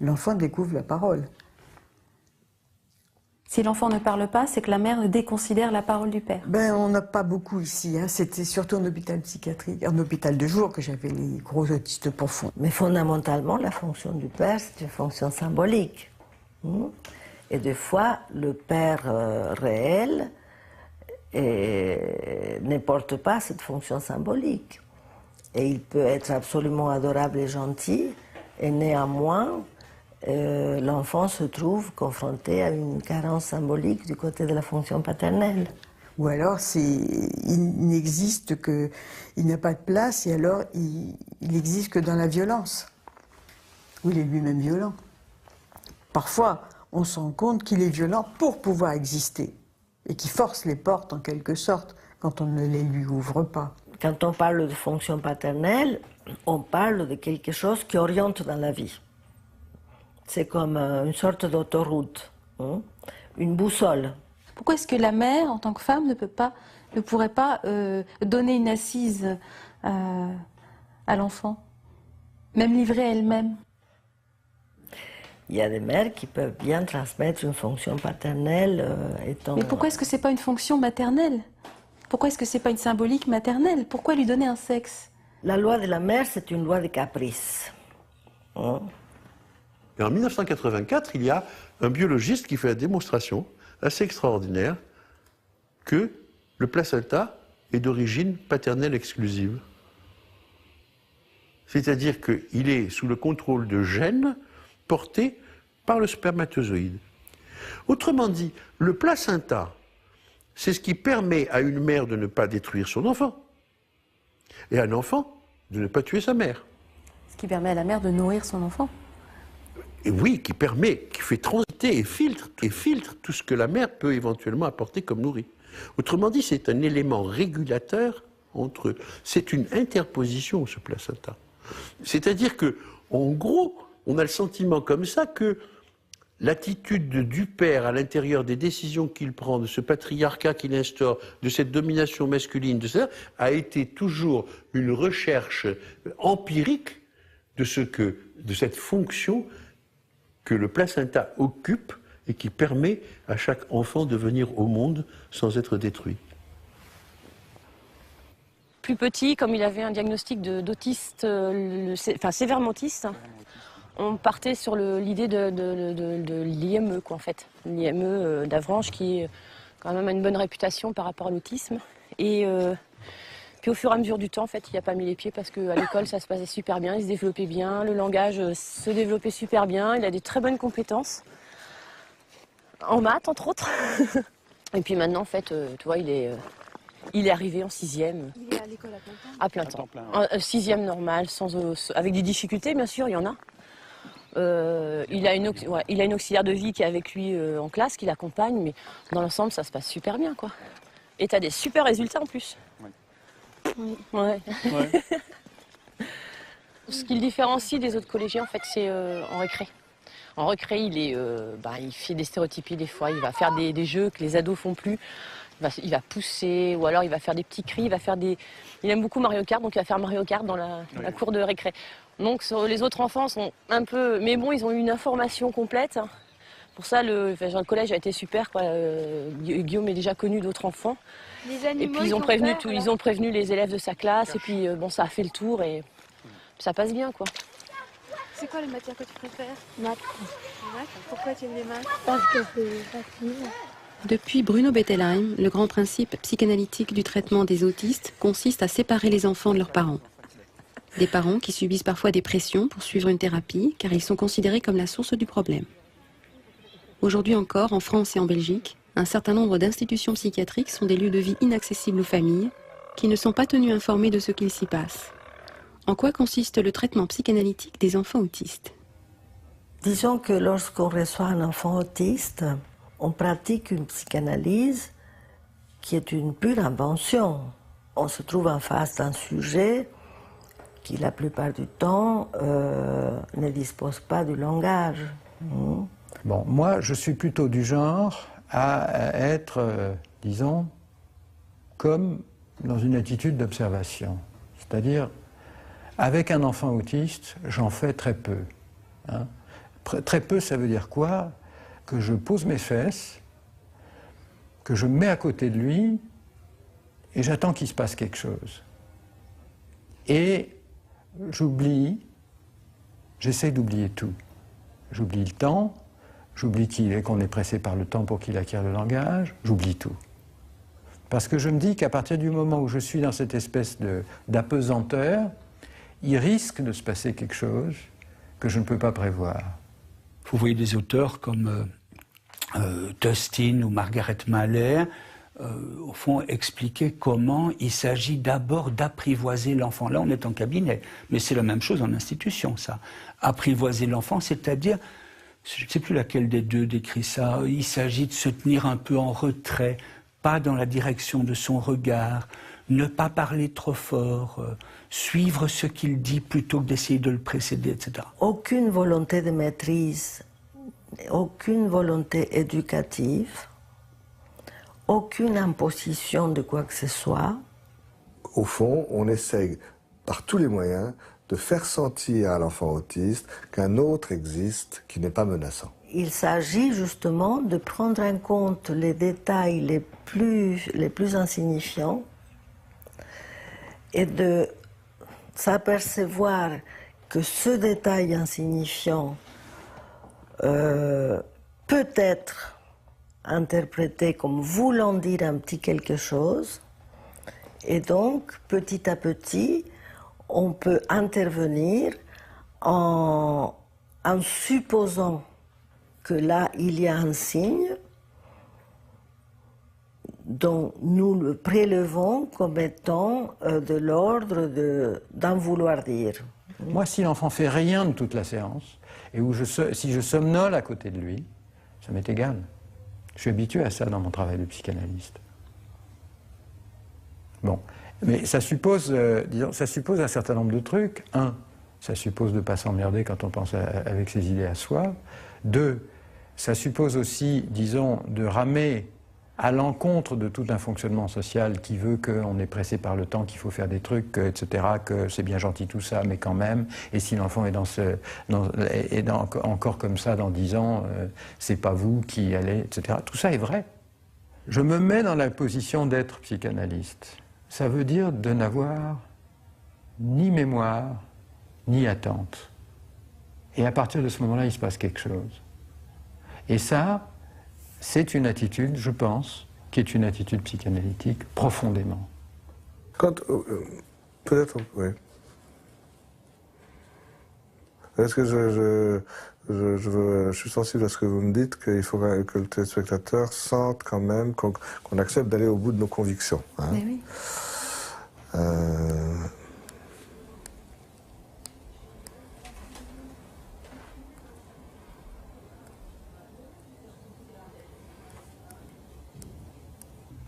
l'enfant découvre la parole. Si l'enfant ne parle pas, c'est que la mère déconsidère la parole du père. Ben, on n'a pas beaucoup ici. Hein. C'était surtout en hôpital psychiatrique, en hôpital de jour, que j'avais les gros autistes profonds. Mais fondamentalement, la fonction du père, c'est une fonction symbolique. Et des fois, le père réel ne porte pas cette fonction symbolique. Et il peut être absolument adorable et gentil, et néanmoins, l'enfant se trouve confronté à une carence symbolique du côté de la fonction paternelle. Ou alors, il n'existe que, il n'a pas de place, et alors il n'existe que dans la violence. Ou il est lui-même violent. Parfois, on se rend compte qu'il est violent pour pouvoir exister, et qu'il force les portes en quelque sorte, quand on ne les lui ouvre pas. Quand on parle de fonction paternelle, on parle de quelque chose qui oriente dans la vie. C'est comme une sorte d'autoroute, une boussole. Pourquoi est-ce que la mère, en tant que femme, ne pourrait pas donner une assise à l'enfant, même livrée elle-même? Il y a des mères qui peuvent bien transmettre une fonction paternelle étant... Mais pourquoi est-ce que c'est pas une fonction maternelle? Pourquoi est-ce que c'est pas une symbolique maternelle? Pourquoi lui donner un sexe? La loi de la mère, c'est une loi de caprice. Et en 1984, il y a un biologiste qui fait la démonstration assez extraordinaire que le placenta est d'origine paternelle exclusive. C'est-à-dire qu'il est sous le contrôle de gènes portés par le spermatozoïde. Autrement dit, le placenta, c'est ce qui permet à une mère de ne pas détruire son enfant, et à un enfant de ne pas tuer sa mère. Ce qui permet à la mère de nourrir son enfant. Et oui, qui fait transiter et filtre tout ce que la mère peut éventuellement apporter comme nourri. Autrement dit, c'est un élément régulateur entre eux. C'est une interposition, ce placenta. C'est-à-dire que, en gros, on a le sentiment comme ça que l'attitude du père à l'intérieur des décisions qu'il prend, de ce patriarcat qu'il instaure, de cette domination masculine, de ça, a été toujours une recherche empirique de cette fonction que le placenta occupe et qui permet à chaque enfant de venir au monde sans être détruit. Plus petit, comme il avait un diagnostic d'autiste, enfin sévèrement autiste, on partait sur l'idée de l'IME, quoi, en fait. L'IME d'Avranches qui quand même a une bonne réputation par rapport à l'autisme. Et puis au fur et à mesure du temps, en fait, il n'y a pas mis les pieds parce qu'à l'école, ça se passait super bien, il se développait bien, le langage se développait super bien, il a des très bonnes compétences. En maths, entre autres. Et puis maintenant, en fait, tu vois, il est arrivé en 6e. Il est à l'école à plein temps? À plein temps. 6e normal, avec des difficultés, bien sûr, il y en a. Il a une auxiliaire de vie qui est avec lui en classe, qui l'accompagne, mais dans l'ensemble, ça se passe super bien, quoi. Et tu as des super résultats en plus. Oui. Ouais. Ce qui le différencie des autres collégiens, en fait, c'est en récré. En récré, il fait des stéréotypies des fois, il va faire des jeux que les ados font plus. Il va pousser, ou alors il va faire des petits cris, il aime beaucoup Mario Kart, donc il va faire Mario Kart dans la cour de récré. Donc les autres enfants sont un peu... Mais bon, ils ont eu une information complète. Pour ça, le collège a été super, quoi. Guillaume est déjà connu d'autres enfants. Et puis ils ont prévenu les élèves de sa classe, et puis bon, ça a fait le tour, et ça passe bien, quoi. C'est quoi les matières que tu préfères? Maths. Pourquoi tu aimes les maths? Parce que c'est facile. Depuis Bruno Bettelheim, le grand principe psychanalytique du traitement des autistes consiste à séparer les enfants de leurs parents. Des parents qui subissent parfois des pressions pour suivre une thérapie, car ils sont considérés comme la source du problème. Aujourd'hui encore, en France et en Belgique, un certain nombre d'institutions psychiatriques sont des lieux de vie inaccessibles aux familles, qui ne sont pas tenus informés de ce qu'il s'y passe. En quoi consiste le traitement psychanalytique des enfants autistes? Disons que lorsqu'on reçoit un enfant autiste, on pratique une psychanalyse qui est une pure invention. On se trouve en face d'un sujet qui, la plupart du temps, ne dispose pas du langage. Bon, moi, je suis plutôt du genre à être, disons, comme dans une attitude d'observation. C'est-à-dire, avec un enfant autiste, j'en fais très peu. Hein. Très peu, ça veut dire quoi? Que je pose mes fesses, que je me mets à côté de lui, et j'attends qu'il se passe quelque chose. Et j'oublie, j'essaie d'oublier tout. J'oublie le temps, j'oublie qu'on est pressé par le temps pour qu'il acquiert le langage, j'oublie tout. Parce que je me dis qu'à partir du moment où je suis dans cette espèce d'apesanteur, il risque de se passer quelque chose que je ne peux pas prévoir. Vous voyez des auteurs comme Dustin ou Margaret Mallet, au fond, expliquer comment il s'agit d'abord d'apprivoiser l'enfant. Là, on est en cabinet, mais c'est la même chose en institution, ça. Apprivoiser l'enfant, c'est-à-dire, je ne sais plus laquelle des deux décrit ça, il s'agit de se tenir un peu en retrait, pas dans la direction de son regard, ne pas parler trop fort, suivre ce qu'il dit plutôt que d'essayer de le précéder, etc. Aucune volonté de maîtrise, aucune volonté éducative, aucune imposition de quoi que ce soit. Au fond, on essaye par tous les moyens de faire sentir à l'enfant autiste qu'un autre existe qui n'est pas menaçant. Il s'agit justement de prendre en compte les détails les plus insignifiants et de s'apercevoir que ce détail insignifiant peut être interprété comme voulant dire un petit quelque chose, et donc petit à petit on peut intervenir en supposant que là il y a un signe dont nous le prélevons comme étant de l'ordre d'en vouloir dire. Moi, si l'enfant fait rien de toute la séance, et si je somnole à côté de lui, ça m'est égal. Je suis habitué à ça dans mon travail de psychanalyste. Bon, mais ça suppose, disons, ça suppose un certain nombre de trucs. Un, ça suppose de ne pas s'emmerder quand on pense avec ses idées à soi. Deux, ça suppose aussi, disons, de ramer à l'encontre de tout un fonctionnement social qui veut qu'on est pressé par le temps, qu'il faut faire des trucs, etc., que c'est bien gentil tout ça, mais quand même, et si l'enfant est encore comme ça dans 10 ans, c'est pas vous qui allez, etc. Tout ça est vrai. Je me mets dans la position d'être psychanalyste. Ça veut dire de n'avoir ni mémoire, ni attente. Et à partir de ce moment-là, il se passe quelque chose. Et ça, c'est une attitude, je pense, qui est une attitude psychanalytique profondément. Peut-être, oui. Est-ce que je suis sensible à ce que vous me dites, qu'il faut que le téléspectateur sente quand même qu'on accepte d'aller au bout de nos convictions. Hein. Mais oui.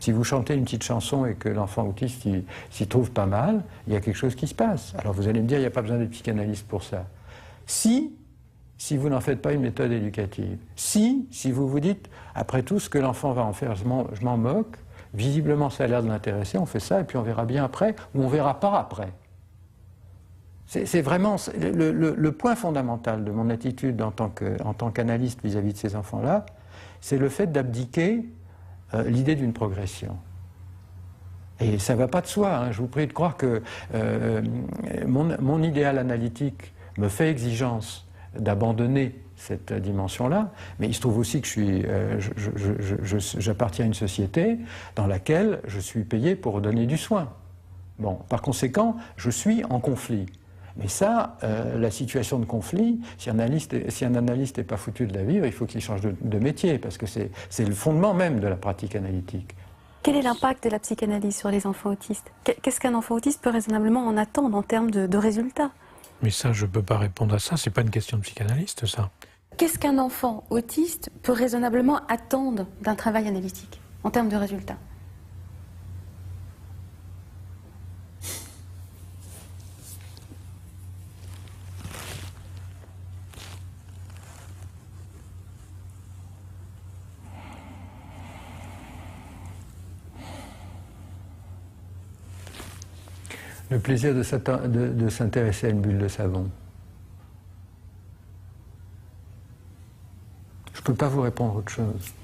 Si vous chantez une petite chanson et que l'enfant autiste s'y trouve pas mal, il y a quelque chose qui se passe. Alors vous allez me dire, il n'y a pas besoin d'être psychanalyste pour ça. Si vous n'en faites pas une méthode éducative, si vous vous dites, après tout, ce que l'enfant va en faire, je m'en moque, visiblement ça a l'air de l'intéresser, on fait ça et puis on verra bien après, ou on verra pas après. C'est vraiment le point fondamental de mon attitude en tant qu'analyste vis-à-vis de ces enfants-là, c'est le fait d'abdiquer l'idée d'une progression. Et ça ne va pas de soi, hein. Je vous prie de croire que mon idéal analytique me fait exigence d'abandonner cette dimension-là, mais il se trouve aussi que j'appartiens à une société dans laquelle je suis payé pour donner du soin. Bon, par conséquent, je suis en conflit. Mais ça, la situation de conflit, si un analyste n'est pas foutu de la vivre, il faut qu'il change de métier, parce que c'est le fondement même de la pratique analytique. Quel est l'impact de la psychanalyse sur les enfants autistes? Qu'est-ce qu'un enfant autiste peut raisonnablement en attendre en termes de résultats? Mais ça, je ne peux pas répondre à ça, c'est pas une question de psychanalyste, ça. Qu'est-ce qu'un enfant autiste peut raisonnablement attendre d'un travail analytique, en termes de résultats? Le plaisir de s'intéresser à une bulle de savon. Je ne peux pas vous répondre autre chose.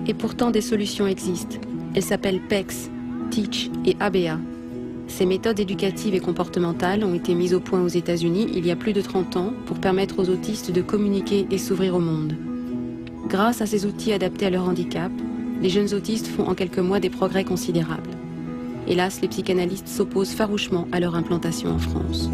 Et pourtant, des solutions existent. Elles s'appellent PECS, Teach et ABA. Ces méthodes éducatives et comportementales ont été mises au point aux États-Unis il y a plus de 30 ans pour permettre aux autistes de communiquer et s'ouvrir au monde. Grâce à ces outils adaptés à leur handicap, les jeunes autistes font en quelques mois des progrès considérables. Hélas, les psychanalystes s'opposent farouchement à leur implantation en France.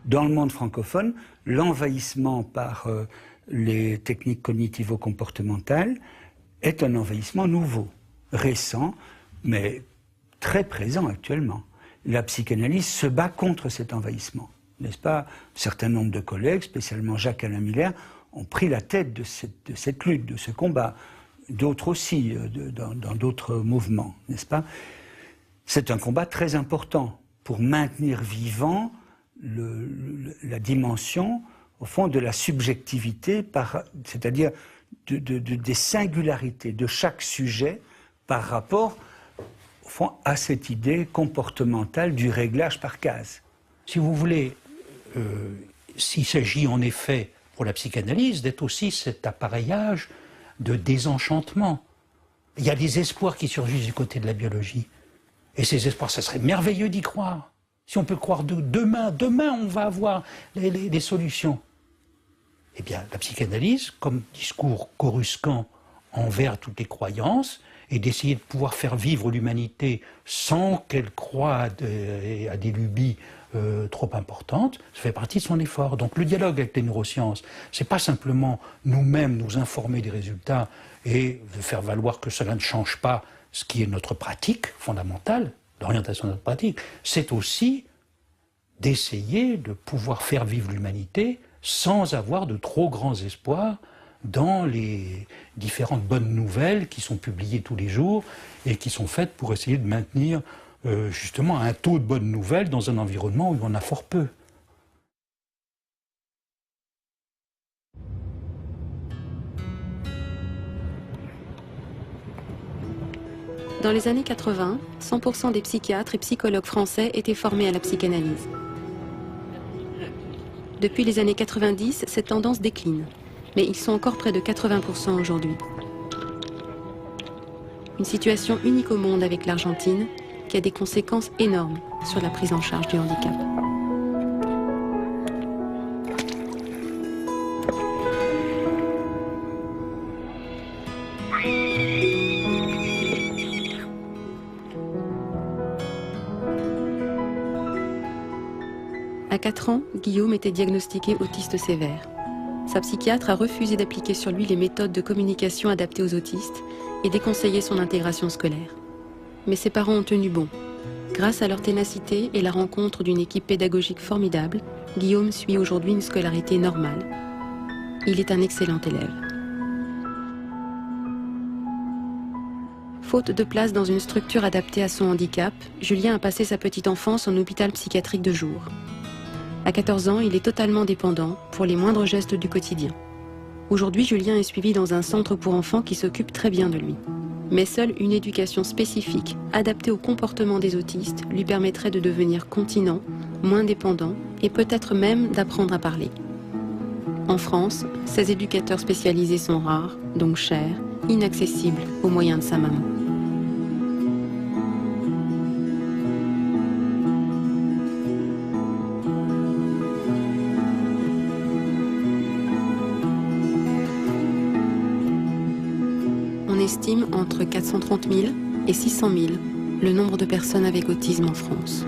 Dans le monde francophone, l'envahissement par les techniques cognitivo-comportementales est un envahissement nouveau, récent, mais très présent actuellement. La psychanalyse se bat contre cet envahissement, n'est-ce pas? Un certain nombre de collègues, spécialement Jacques-Alain Miller, ont pris la tête de cette lutte, de ce combat. D'autres aussi, dans d'autres mouvements, n'est-ce pas? C'est un combat très important pour maintenir vivant la dimension, au fond, de la subjectivité, c'est-à-dire des singularités de chaque sujet par rapport, au fond, à cette idée comportementale du réglage par case. Si vous voulez, s'il s'agit en effet, pour la psychanalyse, d'être aussi cet appareillage de désenchantement. Il y a des espoirs qui surgissent du côté de la biologie. Et ces espoirs, ça serait merveilleux d'y croire. Si on peut croire demain on va avoir les solutions. Eh bien, la psychanalyse, comme discours coruscant envers toutes les croyances, et d'essayer de pouvoir faire vivre l'humanité sans qu'elle croie à des lubies trop importantes, ça fait partie de son effort. Donc le dialogue avec les neurosciences, c'est pas simplement nous-mêmes nous informer des résultats et de faire valoir que cela ne change pas ce qui est notre pratique fondamentale, l'orientation de notre pratique, c'est aussi d'essayer de pouvoir faire vivre l'humanité sans avoir de trop grands espoirs dans les différentes bonnes nouvelles qui sont publiées tous les jours et qui sont faites pour essayer de maintenir justement un taux de bonnes nouvelles dans un environnement où on a fort peu. Dans les années 80, 100% des psychiatres et psychologues français étaient formés à la psychanalyse. Depuis les années 90, cette tendance décline, mais ils sont encore près de 80% aujourd'hui. Une situation unique au monde avec l'Argentine, qui a des conséquences énormes sur la prise en charge du handicap. À 4 ans, Guillaume était diagnostiqué autiste sévère. Sa psychiatre a refusé d'appliquer sur lui les méthodes de communication adaptées aux autistes et déconseillé son intégration scolaire. Mais ses parents ont tenu bon. Grâce à leur ténacité et la rencontre d'une équipe pédagogique formidable, Guillaume suit aujourd'hui une scolarité normale. Il est un excellent élève. Faute de place dans une structure adaptée à son handicap, Julien a passé sa petite enfance en hôpital psychiatrique de jour. À 14 ans, il est totalement dépendant pour les moindres gestes du quotidien. Aujourd'hui, Julien est suivi dans un centre pour enfants qui s'occupe très bien de lui. Mais seule une éducation spécifique, adaptée au comportement des autistes, lui permettrait de devenir continent, moins dépendant et peut-être même d'apprendre à parler. En France, ces éducateurs spécialisés sont rares, donc chers, inaccessibles aux moyens de sa maman. On estime entre 430 000 et 600 000, le nombre de personnes avec autisme en France.